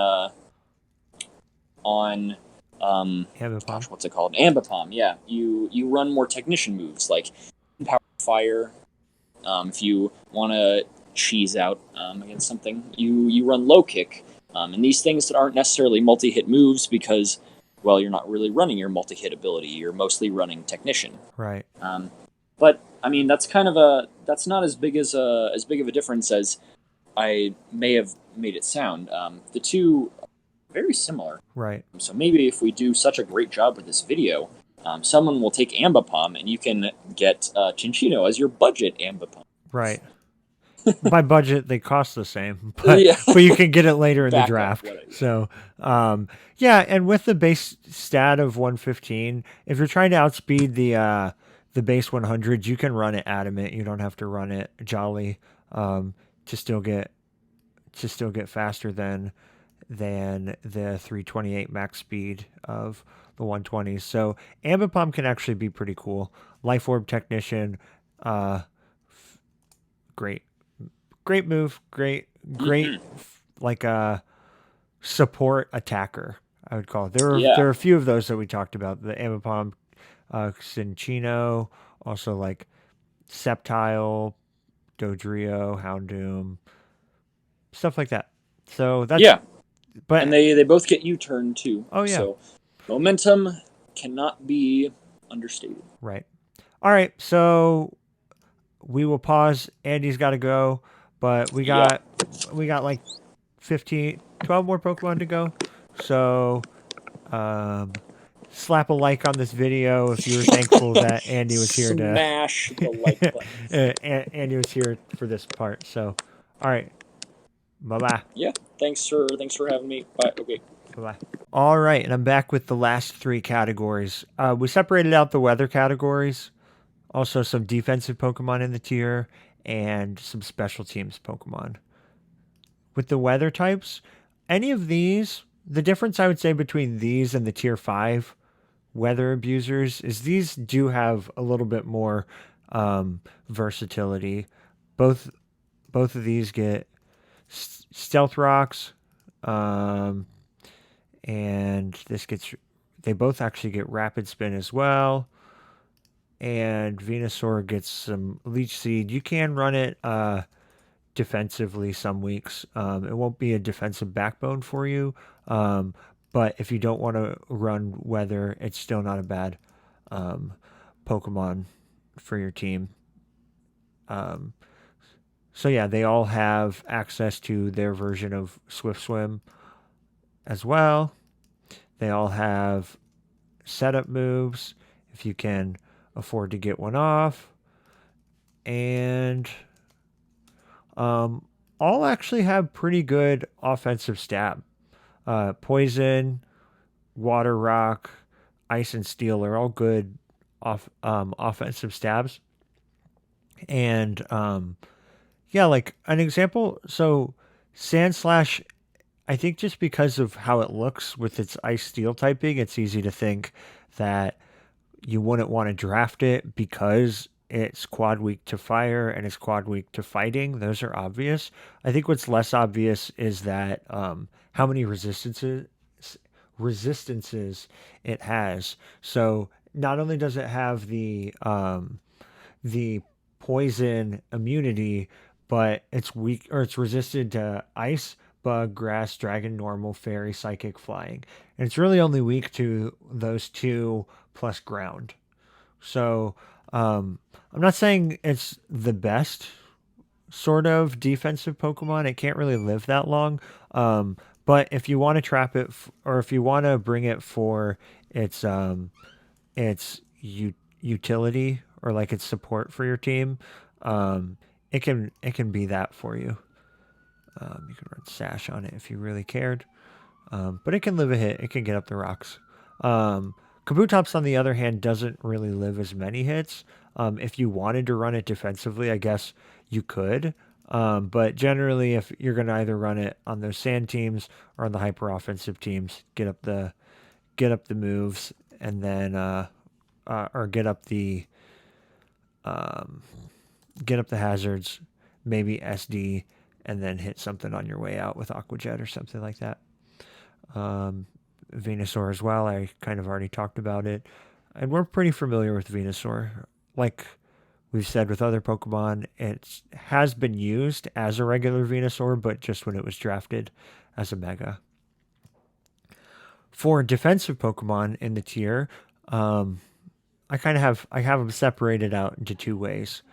Ambipom. what's it called? Ambipom. Yeah, you run more technician moves like Power Fire. If you want to cheese out against something, you run Low Kick, and these things that aren't necessarily multi-hit moves because, well, you're not really running your multi-hit ability. You're mostly running technician. Right. But I mean, that's not as big of a difference as I may have made it sound. The two are very similar. Right. So maybe if we do such a great job with this video, Someone will take Ambipom, and you can get Chinchino as your budget Ambipom. Right. By budget, they cost the same, Yeah. but you can get it later in the Backup, draft. whatever. So, yeah, and with the base stat of 115, if you're trying to outspeed the base 100, you can run it adamant. You don't have to run it jolly to still get faster than the 328 max speed of the 120s. So Ambipom can actually be pretty cool. Life Orb Technician, uh, great, great move, great, like a support attacker. I would call it. There Yeah. are a few of those that we talked about. The Ambipom, Cinchino, also like Sceptile, Dodrio, Houndoom, stuff like that. So that's Yeah. but And they both get U-turn too. oh yeah, So momentum cannot be understated. right. All right, so we will pause. Andy's got to go, but Yeah. we got like 15, 12 more Pokemon to go. So, slap a like on this video if you were thankful that Andy was here to. Smash the like button. Andy was here for this part. So, all right, bye bye. Yeah. Thanks for having me. Bye. Okay. Bye. All right, and I'm back with the last three categories. We separated out the weather categories, also some defensive Pokemon in the tier, and some special teams Pokemon. With the weather types, any of these, the difference I would say between these and the tier 5 weather abusers is these do have a little bit more versatility. Both of these get stealth rocks, and this gets. They both actually get rapid spin as well. And Venusaur gets some leech seed. You can run it defensively some weeks. It won't be a defensive backbone for you. But if you don't want to run weather, it's still not a bad Pokemon for your team. So yeah, they all have access to their version of Swift Swim as well. They all have setup moves if you can afford to get one off. And all actually have pretty good offensive stab. Poison, Water Rock, Ice and Steel are all good offensive stabs. And yeah, like an example. So Sand Slash, I think just because of how it looks with its Ice Steel typing, it's easy to think that you wouldn't want to draft it because it's quad weak to fire and it's quad weak to fighting. Those are obvious. I think what's less obvious is that how many resistances it has. So not only does it have the poison immunity, but it's weak or it's resistant to ice, bug, grass, dragon, normal, fairy, psychic, flying. And it's really only weak to those two plus ground. So I'm not saying it's the best sort of defensive Pokemon. It can't really live that long. But if you want to trap it, or if you want to bring it for its utility or like its support for your team, it can be that for you. You can run Sash on it if you really cared. But it can live a hit. It can get up the rocks. Kabutops, on the other hand, doesn't really live as many hits. If you wanted to run it defensively, I guess you could. But generally, if you're going to either run it on those sand teams or on the hyper offensive teams, get up the moves and then or get up the hazards, maybe SD, and then hit something on your way out with Aqua Jet or something like that. Venusaur as well. I kind of already talked about it. And we're pretty familiar with Venusaur. Like we've said with other Pokemon, it has been used as a regular Venusaur, but just when it was drafted as a Mega. For defensive Pokemon in the tier, I have them separated out into two ways.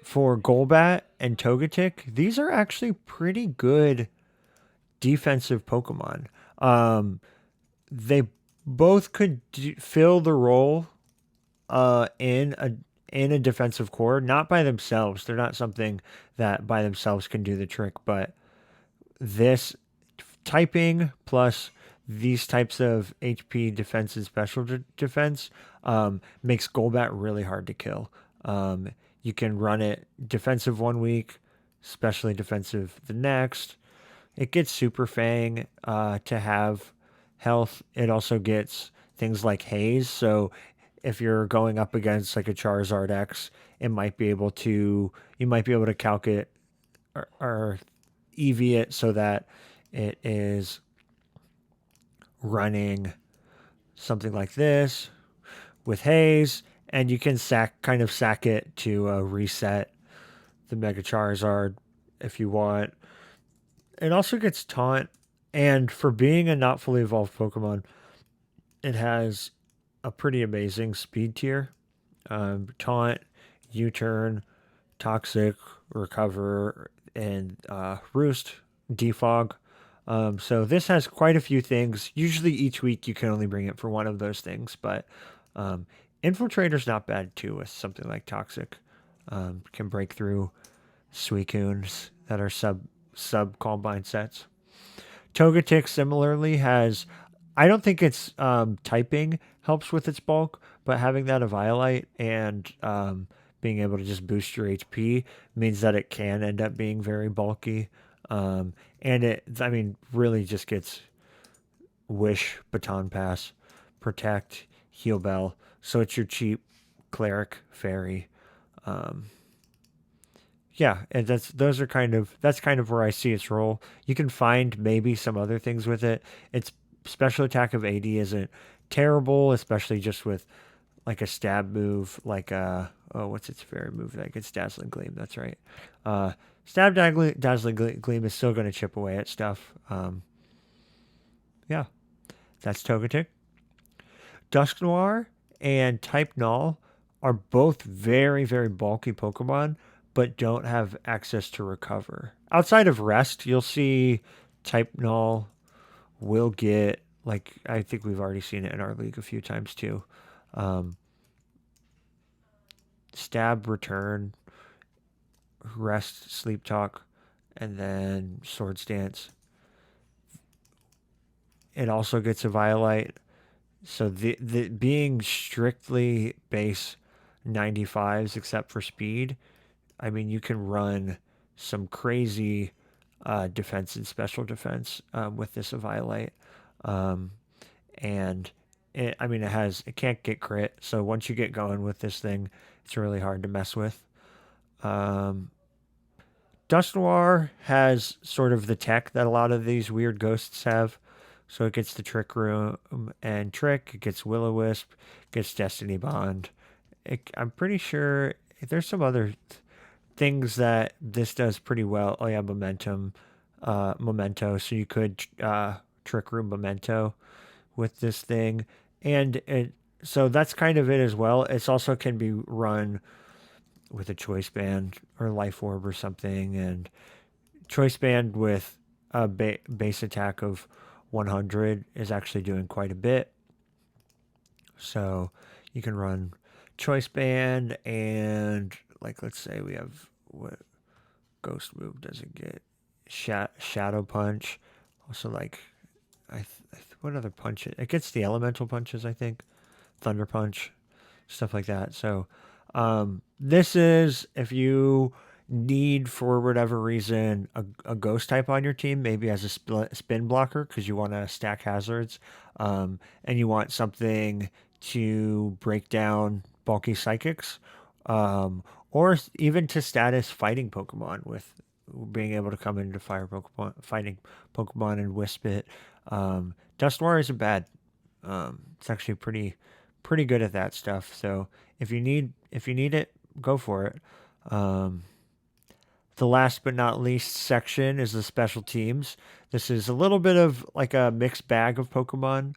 For Golbat and Togetic, these are actually pretty good defensive Pokemon. They both could fill the role in a defensive core, not by themselves. They're not something that by themselves can do the trick, but this typing plus these types of HP defense and defense makes Golbat really hard to kill. You can run it defensive one week, especially defensive the next. It gets Super Fang to have health. It also gets things like Haze. So if you're going up against like a Charizard X, it might be able to you might be able to calc it or EV it so that it is running something like this with Haze, and you can sack it to reset the Mega Charizard if you want. It also gets Taunt, and for being a not fully evolved Pokemon, it has a pretty amazing speed tier. Taunt, U Turn, Toxic, Recover, and Roost, Defog. So this has quite a few things. Usually each week you can only bring it for one of those things, but um, Infiltrator's not bad too with something like Toxic. Can break through Suicunes that are sub Combine sets. Togetic similarly has. I don't think its typing helps with its bulk, but having that Eviolite and being able to just boost your HP means that it can end up being very bulky. And I mean, really just gets Wish, Baton Pass, Protect, Heal Bell. So it's your cheap Cleric, Fairy. Um, yeah, and that's kind of where I see its role. You can find maybe some other things with it. Its special attack of 80 isn't terrible, especially just with like a stab move, like what's its fairy move that gets Dazzling Gleam? That's right. Dazzling Gleam is still going to chip away at stuff. Yeah, that's Togetic. Dusk Noir and Type Null are both very bulky Pokemon, but don't have access to recover. Outside of Rest, you'll see Type Null will get, like, I think we've already seen it in our league a few times too. Um, Stab, Return, Rest, Sleep Talk, and then Swords Dance. It also gets a Violite. So the being strictly base 95s except for speed, I mean you can run some crazy defense and special defense with this Violite. Um, and I mean it can't get crit. So once you get going with this thing, it's really hard to mess with. Um, Dust Noir has sort of the tech that a lot of these weird ghosts have. So it gets the Trick Room and Trick, it gets Will O Wisp, gets Destiny Bond. I'm pretty sure there's some other things that this does pretty well. Oh yeah, Memento. So you could Trick Room Memento with this thing, and so that's kind of it as well. It's also can be run with a Choice Band or Life Orb or something, and Choice Band with a base attack of 100 is actually doing quite a bit. So you can run Choice Band and, like, let's say we have what Ghost move does it get? Shadow Punch. Also, like, what other punch? It gets the Elemental Punches, I think. Thunder Punch, stuff like that. So this is if you need for whatever reason a ghost type on your team, maybe as a spin blocker because you want to stack hazards, and you want something to break down bulky psychics, or even to status fighting Pokemon with being able to come into fighting Pokemon and wisp it. Dusknoir isn't bad. It's actually pretty good at that stuff. So if you need it, go for it. Um, the last but not least section is the special teams. This is a little bit of like a mixed bag of Pokemon.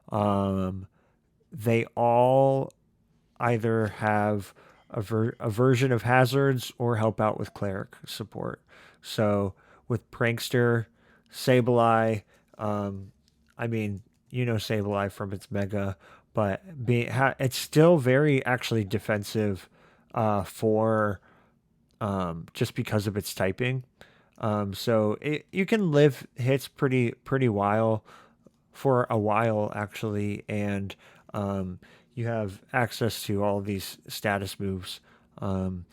Um, they all either have a version of hazards or help out with cleric support. So with Prankster, Sableye, I mean, Sableye from its Mega, but it's still very actually defensive for just because of its typing. So you can live hits pretty while for a while actually, and you have access to all of these status moves. Um,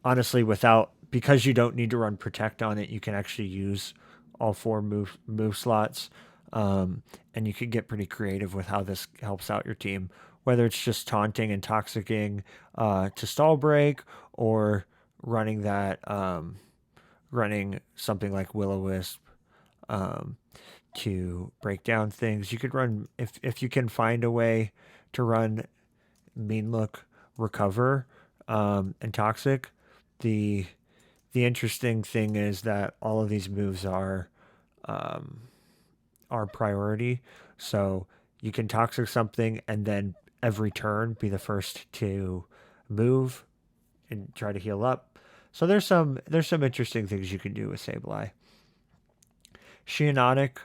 Honestly, without because you don't need to run protect on it, you can actually use all four move slots, and you can get pretty creative with how this helps out your team. Whether it's just taunting and toxicking to stall break, or running that running something like will o wisp um, to break down things. You could run if you can find a way to run mean look recover and toxic. The the interesting thing is that all of these moves um, are priority. So you can toxic something and then every turn be the first to move and try to heal up. So there's some interesting things you can do with Sableye. Shiinotic.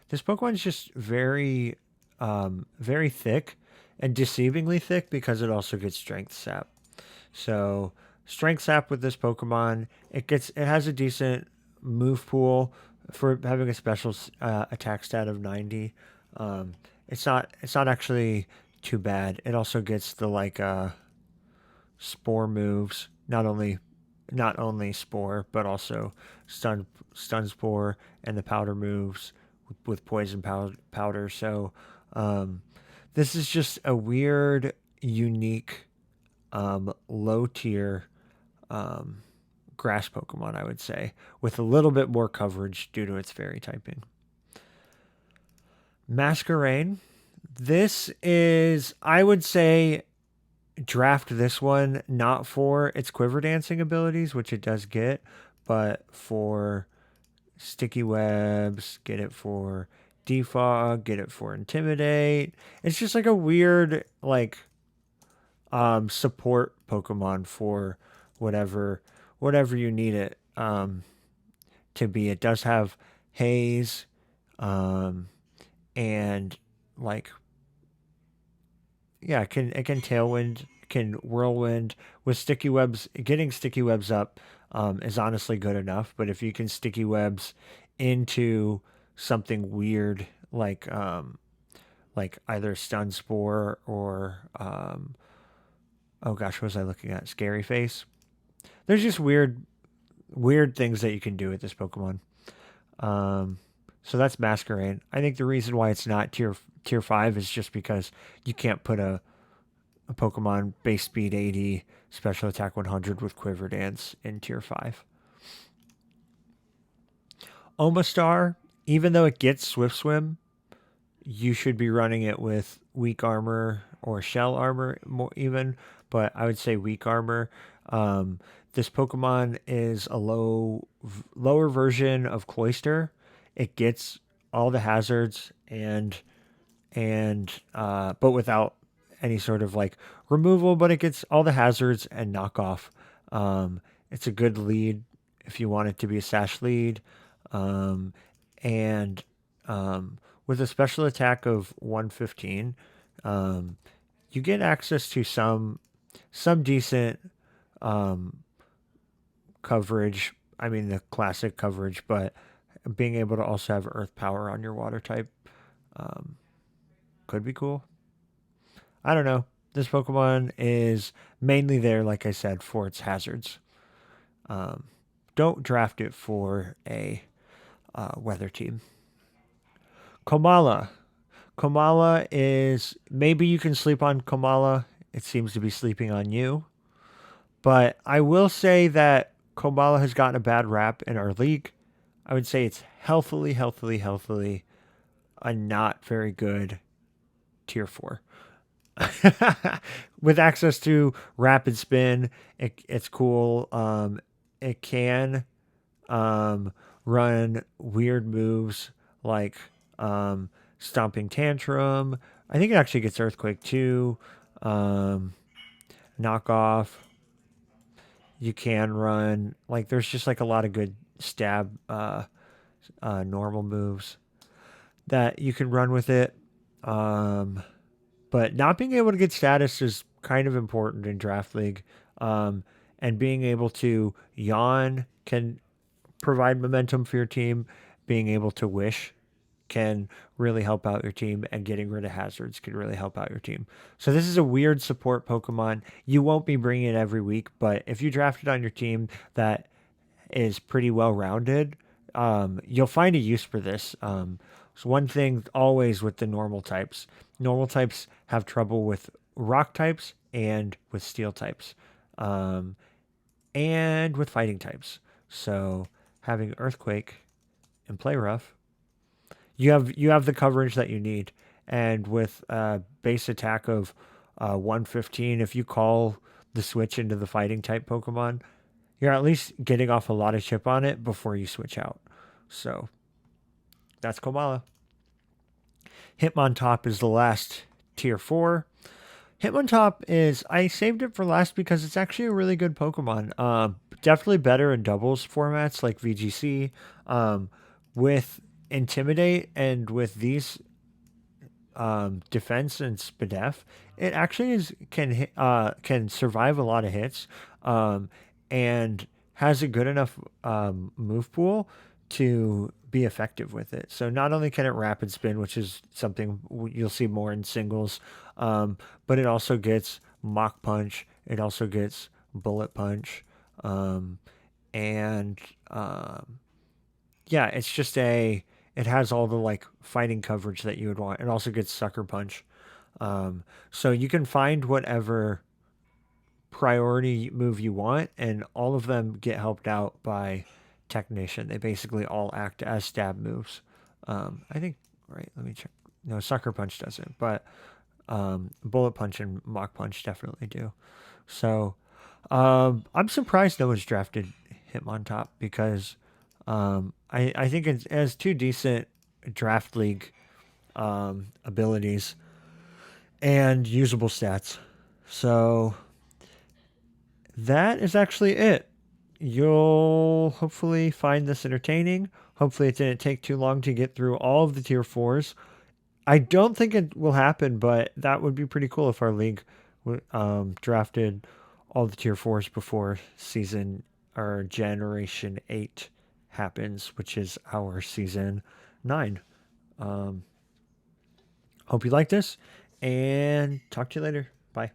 This Pokemon's just very thick and deceivingly thick because it also gets Strength Sap. So Strength Sap with this Pokemon, it has a decent move pool for having a special attack stat of 90. Um, it's not actually too bad. It also gets the spore moves, not only spore but also stun spore and the powder moves with poison powder. So um, this is just a weird, unique, low tier um, grass Pokemon, I would say, with a little bit more coverage due to its fairy typing. Masquerain. This is, I would say, draft this one not for its quiver dancing abilities, which it does get, but for sticky webs, get it for defog, get it for intimidate. It's just like a weird support Pokemon for whatever whatever you need it to be. It does have haze um, and like yeah, it can tailwind, can whirlwind with sticky webs. Getting sticky webs up is honestly good enough. But if you can sticky webs into something weird like either stun spore or oh gosh, what was I looking at? Scary face. There's just weird things that you can do with this Pokemon. Um, so that's Masquerain. I think the reason why it's not tier 5 is just because you can't put a Pokemon base speed 80, special attack 100 with Quiver Dance in tier 5. Omastar, even though it gets Swift Swim, you should be running it with weak armor or shell armor more even, but I would say weak armor. Um, this Pokemon is a lower version of Cloyster. It gets all the hazards and but without any sort of removal, but it gets all the hazards and knockoff. It's a good lead if you want it to be a sash lead. Um, and with a special attack of 115, um, you get access to some decent um, coverage. I mean the classic coverage, but being able to also have earth power on your water type um, could be cool. I don't know. This Pokemon is mainly there, like I said, for its hazards. Um, don't draft it for a weather team. Komala. Komala is maybe you can sleep on Komala. It seems to be sleeping on you. But I will say that Komala has gotten a bad rap in our league. I would say it's healthily a not very good tier 4. With access to rapid spin, it's cool. It can um, run weird moves like stomping tantrum. I think it actually gets earthquake too. Um, Knockoff. You can run there's just a lot of good stab normal moves that you can run with it. Um, But not being able to get status is kind of important in draft league. Um, and being able to yawn can provide momentum for your team. Being able to wish can really help out your team, and getting rid of hazards can really help out your team. So this is a weird support Pokemon. You won't be bringing it every week, but if you draft it on your team that is pretty well rounded, you'll find a use for this. So one thing always with the normal types have trouble with rock types and with steel types, um, and with fighting types. So having earthquake and play rough, you have the coverage that you need. And with a base attack of 115, if you call the switch into the fighting type Pokemon, you're at least getting off a lot of chip on it before you switch out. So that's Komala. Hitmontop is the last tier 4. Hitmontop is, I saved it for last because it's actually a really good Pokemon. Definitely better in doubles formats like VGC. With Intimidate and with these defense and SPDEF, it actually can survive a lot of hits, and has a good enough move pool to be effective with it. So not only can it rapid spin, which is something you'll see more in singles, but it also gets mock punch. It also gets bullet punch, um, and yeah, it's just a it has all the like fighting coverage that you would want. It also gets sucker punch. So you can find whatever priority move you want, and all of them get helped out by technician. They basically all act as stab moves. I think right. Let me check. No, sucker punch doesn't, but bullet punch and mock punch definitely do. So I'm surprised no one's drafted Hitmontop because I think it has two decent draft league abilities and usable stats. So that is actually it. You'll hopefully find this entertaining. Hopefully, it didn't take too long to get through all of the tier 4s. I don't think it will happen, but that would be pretty cool if our league drafted all the tier 4s before season or generation 8 happens, which is our season 9. Um, Hope you like this, and talk to you later. Bye.